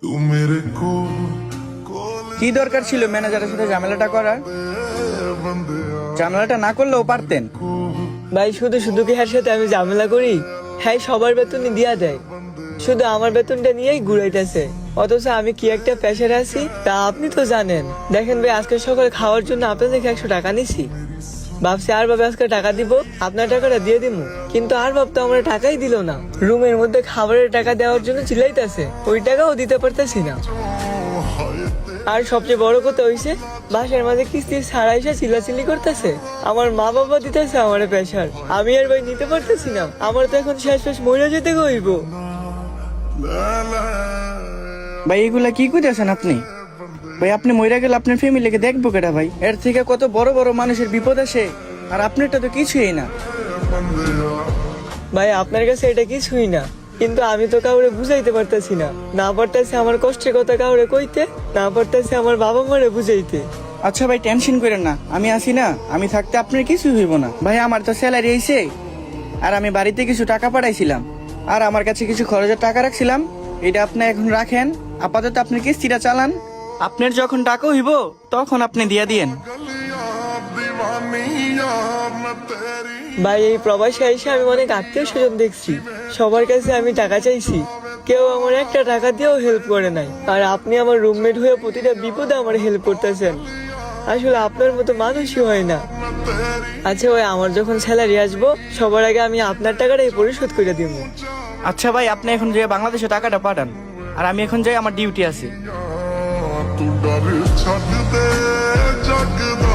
तू मेरे को কি দরকার ছিল ম্যানেজারের সাথে ঝামেলাটা করার? ঝামেলাটা না করলেও পারতেন। ভাই শুধু শুধু কি এর সাথে আমি ঝামেলা করি? হ্যাঁ, সবার বেতনই দিয়া দেয়, শুধু আমার বেতনটা নিয়েই ঘুরাইতেছে। অথচ আমি কি একটা প্রেশারে আছি তা আপনি তো জানেন। দেখেন ভাই, আজকে সকালে খাওয়ার জন্য আপনার থেকে 100 টাকা নিছি। ভাবছি আর ভাবে আজকে টাকা দিব, আপনার টাকাটা দিয়ে দিব, কিন্তু আর ভাব তো আমার টাকাই দিল না। রুমের মধ্যে খাবারের টাকা দেওয়ার জন্য চিল্লাইতেছে, ওই টাকাও দিতে পারতেছি না। আর সবচেয়ে বড় কথা হইছে, বাসার মাঝে কিস্তি ছাড়া এসে চিল্লাচিল্লি করতেছে। আমার মা বাবা দিতেছে আমার প্রেশার, আমি আর ভাই নিতে পারতেছি না। আমার তো এখন শেষ মরে যেতে হইব। ভাই এগুলা কি কইতেছেন আপনি? ভাই আপনি মইরা গেলে আপনার ফ্যামিলিকে দেখবো কেটা ভাই? এর থেকে কত বড় বড় মানুষের বিপদ আসে, আর আপনারটা তো কিছুই না। ভাই আপনার কাছে এটা কিছুই না, কিন্তু আমি তো কাউরে বুঝাইতে পারতেছি না। না পারতেছি আমার কষ্টের কথা কাউরে কইতে, না পারতেছি আমার বাবা মারে বুঝাইতে। আচ্ছা ভাই টেনশন করেন না, আমি আছি না, আমি থাকতে আপনার কিছুই হইব না। ভাই আমার তো স্যালারি আইছে, আর আমি বাড়িতে কিছু টাকা পাঠাইছিলাম, আর আমার কাছে কিছু খরচের টাকা রাখছিলাম, এটা আপনি এখন রাখেন। আপাতত আপনি কিস্তিটা চালান, আপনার যখন টাকা হইব তখন আপনি দিয়া দিয়েন। दीवानी यार न तेरी ভাই এই প্রবাসে এসে আমি অনেক আত্মীয় স্বজন দেখছি, সবার কাছে আমি টাকা চাইছি, কেউ আমার একটা টাকা দিয়েও হেল্প করে নাই। আর আপনি আমার রুমমেট হয়ে প্রতিটা বিপদে আমার হেল্প করতেছেন। আসলে আপনার মতো মানুষই হয় না। আচ্ছা ভাই, আমার যখন স্যালারি আসবো সবার আগে আমি আপনার টাকাটাই পরিশোধ করে দিব। আচ্ছা ভাই, আপনি এখন যে বাংলাদেশে টাকাটা পাঠান, আর আমি এখন যাই, আমার ডিউটি আছে। तू डर छड़ दे जग दा